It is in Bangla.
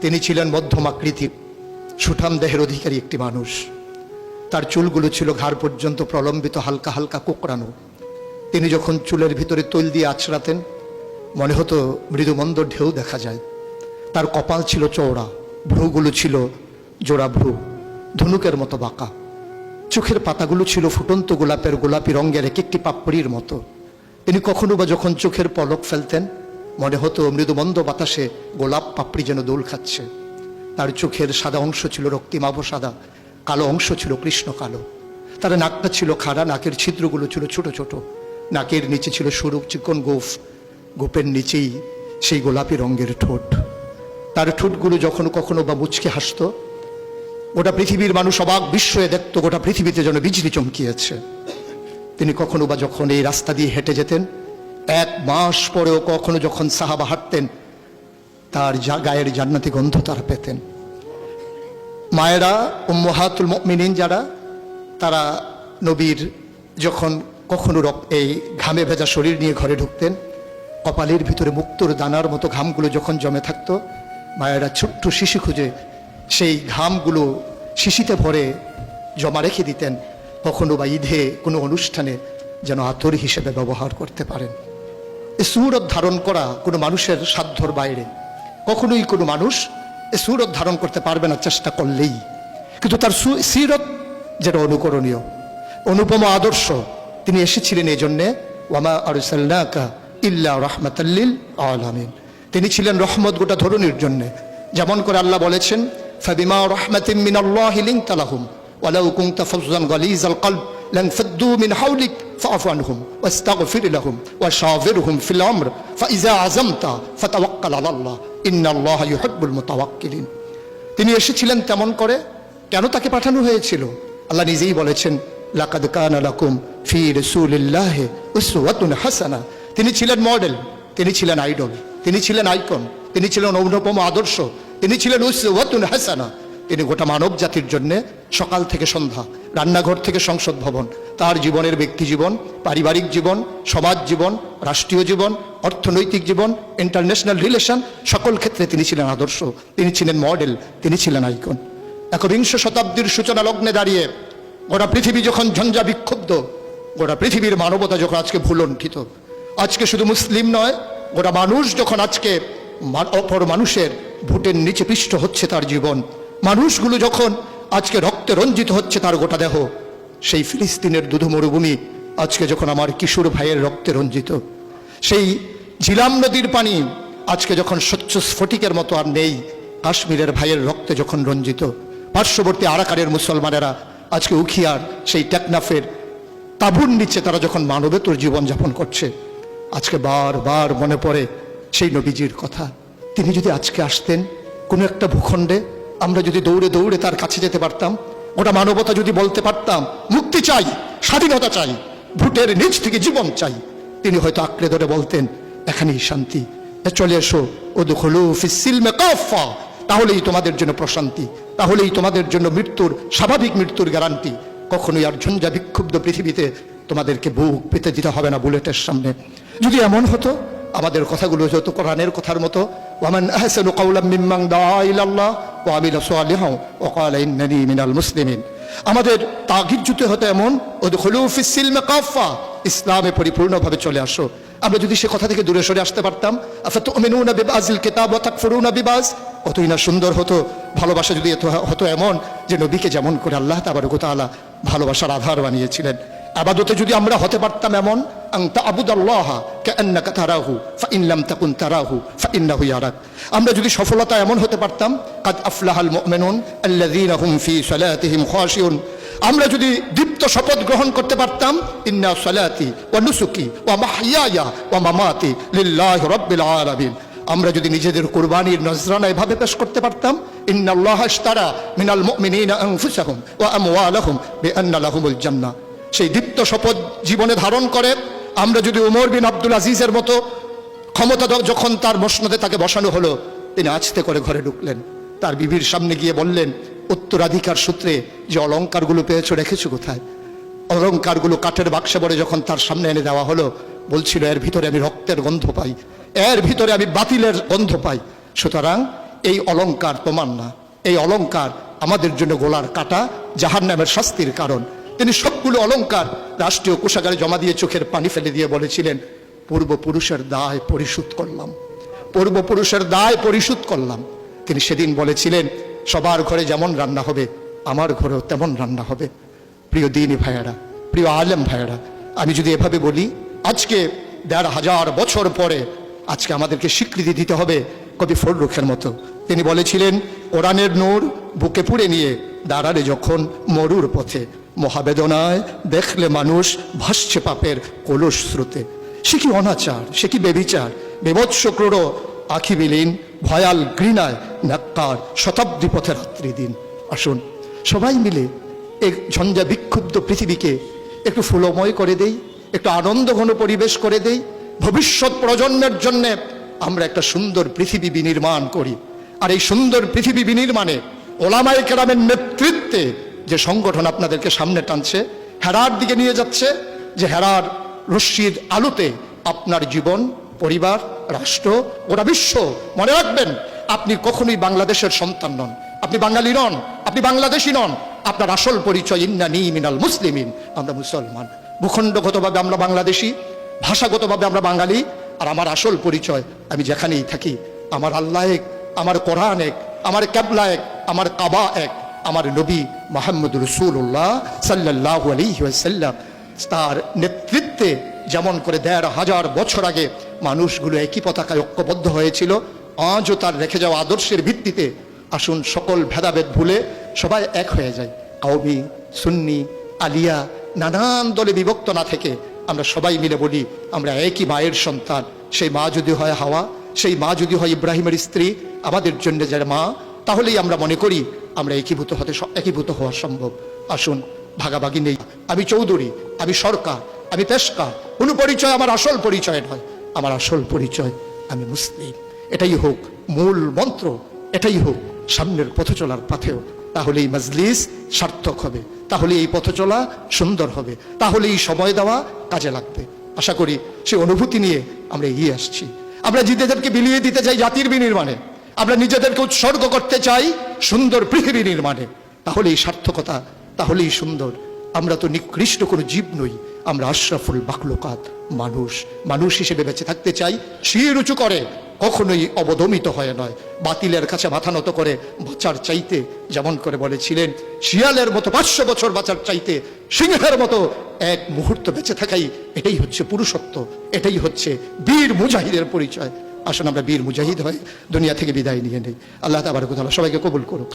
তিনি ছিলেন মধ্যম আকৃতির সুঠাম দেহের অধিকারী একটি মানুষ। তার চুলগুলো ছিল ঘাড় পর্যন্ত প্রলম্বিত, হালকা হালকা কোঁকড়ানো। তিনি যখন চুলের ভিতরে তৈল দিয়ে আছড়াতেন মনে হতো মৃদুমন্দ ঢেউ দেখা যায়। তার কপাল ছিল চওড়া, ভ্রুগুলো ছিল জোড়া ভ্রু, ধনুকের মতো বাঁকা। চোখের পাতাগুলো ছিল ফুটন্ত গোলাপি রঙের এক একটি পাপড়ির মতো। তিনি কখনো বা যখন চোখের পলক ফেলতেন মনে হতো মৃদুমন্দ বাতাসে গোলাপ পাপড়ি যেন দোল খাচ্ছে। তার চোখের সাদা অংশ ছিল রক্তিমাভ সাদা, কালো অংশ ছিল কৃষ্ণ কালো। তার নাকটা ছিল খাড়া, নাকের ছিদ্রগুলো ছিল ছোট ছোট, নাকের নিচে ছিল সরু চিকন গোঁফ, গোপের নিচেই সেই গোলাপি রঙের ঠোঁট। তার ঠোঁটগুলো যখন কখনো বা মুচকে হাসত, গোটা পৃথিবীর মানুষ অবাক বিস্ময়ে দেখত গোটা পৃথিবীতে যেন বিজলি চমকিয়েছে। তিনি কখনো বা যখন এই রাস্তা দিয়ে হেঁটে যেতেন, 1 মাস পরেও কখনো যখন সাহাবা হাঁটতেন, তার গায়ের জান্নাতি গন্ধ তারা পেতেন। মায়েরা উম্মাহাতুল মুমিনিন যারা, তারা নবীর যখন কখনো এই ঘামে ভেজা শরীর নিয়ে ঘরে ঢুকতেন, কপালের ভিতরে মুক্তোর দানার মতো ঘামগুলো যখন জমে থাকতো, মায়েরা ছোট্ট শিশি খুঁজে সেই ঘামগুলো শিশিতে ভরে জমা রেখে দিতেন, কখনো বা ঈদে কোনো অনুষ্ঠানে যেন আতর হিসেবে ব্যবহার করতে পারেন। এই সুরত ধারণ করা কোনো মানুষের সাধ্যর বাইরে। কখনোই কোনো মানুষ এই সুরত ধারণ করতে পারবে না চেষ্টা করলেই। কিন্তু তার সিরত যেটা অনুকরণীয়, অনুপম আদর্শ। তিনি এসেছিলেন এই জন্যে, ওয়ামা আরসালনাকা ইল্লা রাহমাতাল লিল আলামিন। তিনি ছিলেন রহমত গোটা ধরনের জন্যে। যেমন করে আল্লাহ বলেছেন, ফাবিমা রাহমাতিন মিনাল্লাহি লিনতা লাহুম ওয়ালাউ কুনতা ফাজ্জান গালিজাল কলব লানফাদ্দু মিন হাওলিক ফাআফু আনহুম ওয়াস্তাগফির লাহুম ওয়াশাওিরহুম ফিল আমর ফাইযা আযামতা ফাতাওয়াক্কাল আলাল্লাহ ইন্নাল্লাহা ইউহিব্বুল মুতাওয়াক্কিলিন। তিনি এসেছিলেন তেমন করে। কেন তাকে পাঠানো হয়েছিল? আল্লাহ নিজেই বলেছেন, লাকাদ কানা লাকুম ফি রাসূলিল্লাহি উসওয়াতুন হাসানাহ। তিনি ছিলেন মডেল, তিনি ছিলেন আইডল, তিনি ছিলেন আইকন, তিনি ছিলেন অনুপম আদর্শ, তিনি ছিলেন উসওয়াতুন হাসানাহ। তিনি গোটা মানব জাতির জন্য সকাল থেকে সন্ধ্যা, রান্নাঘর থেকে সংসদ ভবন, তার জীবনের ব্যক্তি জীবন, পারিবারিক জীবন, সমাজ জীবন, রাষ্ট্রীয় জীবন, অর্থনৈতিক জীবন, ইন্টারন্যাশনাল রিলেশন, সকল ক্ষেত্রে তিনি ছিলেন আদর্শ, তিনি ছিলেন মডেল, তিনি ছিলেন আইকন। একবিংশ শতাব্দীর সূচনা লগ্নে দাঁড়িয়ে গোটা পৃথিবী যখন ঝঞ্ঝা বিক্ষুব্ধ, গোটা পৃথিবীর মানবতা যখন আজকে ভুলণ্ঠিত, আজকে শুধু মুসলিম নয়, গোটা মানুষ যখন আজকে অপর মানুষের ভোটের নিচে পিষ্ট হচ্ছে তার জীবন, মানুষগুলো যখন আজকে রক্তে রঞ্জিত হচ্ছে তার গোটা দেহ, সেই ফিলিস্তিনের দুধু মরুভূমি আজকে যখন আমার কিশোর ভাইয়ের রক্তে রঞ্জিত, সেই ঝিলাম নদীর পানি আজকে যখন স্বচ্ছ স্ফটিকের মতো আর নেই, কাশ্মীরের ভাইয়ের রক্তে যখন রঞ্জিত, পার্শ্ববর্তী আরাকানের মুসলমানেরা আজকে উখিয়ার সেই টেকনাফের তাঁবুর নিচে তারা যখন মানবেতর জীবনযাপন করছে, আজকে বারবার মনে পড়ে সেই নবীজির কথা। তিনি যদি আজকে আসতেন কোনো একটা ভূখণ্ডে, আমরা যদি দৌড়ে দৌড়ে তার কাছে যেতে পারতাম, ওটা মানবতা যদি বলতে পারতাম মুক্তি চাই, স্বাধীনতা চাই, ভোটের নিচ থেকে জীবন চাই, তিনি হয়তো আঁকড়ে ধরে বলতেন এখানেই শান্তি, চলে এসো উদখুলু ফিস সিলমি কাফা, তাহলেই তোমাদের জন্য প্রশান্তি, তাহলেই তোমাদের জন্য মৃত্যুর, স্বাভাবিক মৃত্যুর গ্যারান্টি। কখনোই আর ঝঞ্ঝা বিক্ষুব্ধ পৃথিবীতে তোমাদেরকে বুক পেতে দিতে হবে না বুলেটের সামনে। যদি এমন হতো, আমাদের কথাগুলো হতো কোরআনের কথার মতো, ওয়ামান আহসানু কাওলাম মিম্মান দাআ ইলাল্লাহ ওয়া আমিলা সালিহান ওয়া ক্বালা ইন্নানী মিনাল মুসলিমিন। আমাদের তাগিদ জুতে হতো এমন, উদখুলু ফিস সিলমি কাফা, ইসলামে পরিপূর্ণভাবে চলে আসো। আমরা যদি সে কথা থেকে দূরে সরে আসতে পারতাম, আফাতুমিনুনা বিবাযিল কিতাব ওয়া তাকফুরুনা বিবায, কতই না সুন্দর হতো। ভালোবাসা যদি হতো এমন যে নবীকে যেমন করে আল্লাহ তাবারক ওয়া তাআলা ভালোবাসার আধার বানিয়েছিলেন, আবাদতে যদি আমরা হতে পারতাম এমন, আনতা আবুদাল্লাহ কাআন্নাকা তারাহু ফাইন লাম তাকুন তারাহু ফাইন্নাহু ইয়ারাক। আমরা যদি সফলতা এমন হতে পারতাম, কাদ আফলাহাল মুমিনুন আল্লাযীনা হুম ফি সালাতিহিম খাশিউন। আমরা যদি দীপ্ত শপথ গ্রহণ করতে পারতাম, ইন্না সালাতি ওয়া নুসুকি ওয়া মাহইয়ায়া ওয়া মামাতি লিল্লাহি রাব্বিল আলামিন। আমরা যদি নিজেদের কুরবানির নজরানা এভাবে পেশ করতে পারতাম, ইন্নাল্লাহা ইশতারা মিনাল মুমিনিনা আনফুসাহুম ওয়া আমওয়ালাহুম বিআন্না লাহুমুল জান্নাহ। সেই দীপ্ত শপথ জীবনে ধারণ করে আমরা যদি উমর বিন আব্দুল আজিজের মতো ক্ষমতা যখন তার মসনদে তাকে বসানো হলো, তিনি আস্তে করে ঘরে ঢুকলেন, তার বিবির সামনে গিয়ে বললেন, উত্তরাধিকার সূত্রে যে অলংকারগুলো পেয়েছো রেখেছো কোথায়? অলংকারগুলো কাঠের বাক্সে ভরে যখন তার সামনে এনে দেওয়া হলো, বলছিল এর ভিতরে আমি রক্তের গন্ধ পাই, এর ভিতরে আমি বাতিলের গন্ধ পাই। সুতরাং এই অলংকার তোমার না, এই অলংকার আমাদের জন্য গোলার কাটা, জাহান্নামের শাস্তির কারণ। তিনি সবগুলো অলংকার রাষ্ট্রীয় কোষাগারে জমা দিয়ে চোখের পানি ফেলে দিয়ে বলেছিলেন, পূর্বপুরুষের দায় পরিশোধ করলাম, পূর্বপুরুষের দায় পরিশোধ করলাম। তিনি সেদিন বলেছিলেন, সবার ঘরে যেমন রান্না হবে আমার ঘরেও তেমন রান্না হবে। প্রিয় দিনী ভাইয়েরা, প্রিয় আলেম ভাইয়েরা, আমি যদি এভাবে বলি, আজকে ১৫০০ বছর পরে আজকে আমাদেরকে স্বীকৃতি দিতে হবে কবি ফররুখের মতো। তিনি বলেছিলেন, কোরআনের নূর বুকে পুড়ে নিয়ে দাঁড়ালে যখন মরুর পথে, মহাবেদনায় দেখলে মানুষ ভাসছে পাপের কলস স্রোতে। সে কি অনাচার, সে কি বেবিচার, বিভৎস ক্রূর আখি বিলীন, ভয়াল ঘৃণায় নাক্কার শতাব্দী পথে রাত্রি দিন। আসুন সবাই মিলে এই ঝঞ্ঝা বিক্ষুব্ধ পৃথিবীকে একটু ফুলময় করে দেই, একটু আনন্দ ঘন পরিবেশ করে দেই। ভবিষ্যৎ প্রজন্মের জন্যে আমরা একটা সুন্দর পৃথিবী বিনির্মাণ করি। আর এই সুন্দর পৃথিবী বিনির্মাণে ওলামায়ে কেরামের নেতৃত্বে যে সংগঠন আপনাদেরকে সামনে টানছে, হেরার দিকে নিয়ে যাচ্ছে, যে হেরার রশ্মির আলোতে আপনার জীবন, পরিবার, রাষ্ট্র, গোটা বিশ্ব, মনে রাখবেন, আপনি কখনোই বাংলাদেশের সন্তান নন, আপনি বাঙালি নন, আপনি বাংলাদেশি নন। আপনার আসল পরিচয় ইন্নানি মিনাল মুসলিমিন, আমরা মুসলমান। ভূখণ্ডগতভাবে আমরা বাংলাদেশি, ভাষাগতভাবে আমরা বাঙালি। আর আমার আসল পরিচয়, আমি যেখানেই থাকি আমার আল্লাহ এক, আমার কোরআন এক, আমার ক্যাবলা এক, আমার কাবা এক, আমার নবী মুহাম্মদ রাসূলুল্লাহ সাল্লাল্লাহু আলাইহি ওয়াসাল্লাম। তার নেতৃত্বে যেমন করে ১৫০০ বছর আগে মানুষগুলো একই পতাকায় ঐক্যবদ্ধ হয়েছিল, আজও তার রেখে যাওয়া আদর্শের ভিত্তিতে আসুন সকল ভেদাভেদ ভুলে সবাই এক হয়ে যায়। কওমি, সুন্নি, আলিয়া, নানান দলে বিভক্ত না থেকে আমরা সবাই মিলে বলি, আমরা একই মায়ের সন্তান। সেই মা যদি হয় হাওয়া, সেই মা যদি হয় ইব্রাহিমের স্ত্রী, আমাদের জন্য যারা মা, তাহলেই আমরা মনে করি আমরা একীভূত হওয়া সম্ভব। আসুন, ভাগাভাগি নেই। আমি চৌধুরী, আমি সরকার, আমি পেশকার, কোনো পরিচয় আমার আসল পরিচয় নয়। আমার আসল পরিচয় আমি মুসলিম। এটাই হোক মূল মন্ত্র, এটাই হোক সামনের পথ চলার পাথেও। তাহলে এই মজলিস সার্থক হবে, তাহলে এই পথ চলা সুন্দর হবে, তাহলে এই সময় দেওয়া কাজে লাগবে। আশা করি সে অনুভূতি নিয়ে আমরা এগিয়ে আসছি। আমরা নিজেদেরকে বিলিয়ে দিতে চাই জাতির বিনির্মাণে, আমরা নিজেদেরকে উৎসর্গ করতে চাই সুন্দর পৃথিবী নির্মাণে। তাহলেই সার্থকতা, তাহলেই সুন্দর। আমরা তো নিকৃষ্ট কোনো জীব নই, আমরা আশরাফুল মাখলুকাত, মানুষ। মানুষ হিসেবে বেঁচে থাকতে চাই, শির উঁচু করে, কখনোই অবদমিত হয়ে নয়, বাতিলের কাছে মাথা নত করে বাঁচার চাইতে, যেমন করে বলেছিলেন, শিয়ালের মতো ৫০০ বছর বাঁচার চাইতে সিংহের মতো এক মুহূর্ত বেঁচে থাকাই, এটাই হচ্ছে পুরুষত্ব, এটাই হচ্ছে বীর মুজাহিদের পরিচয়। আসুন আমরা বীর মুজাহিদ হয়ে দুনিয়া থেকে বিদায় নিয়ে নেই। আল্লাহ তাবারক ওয়া তাআলা সবাইকে কবুল করুক।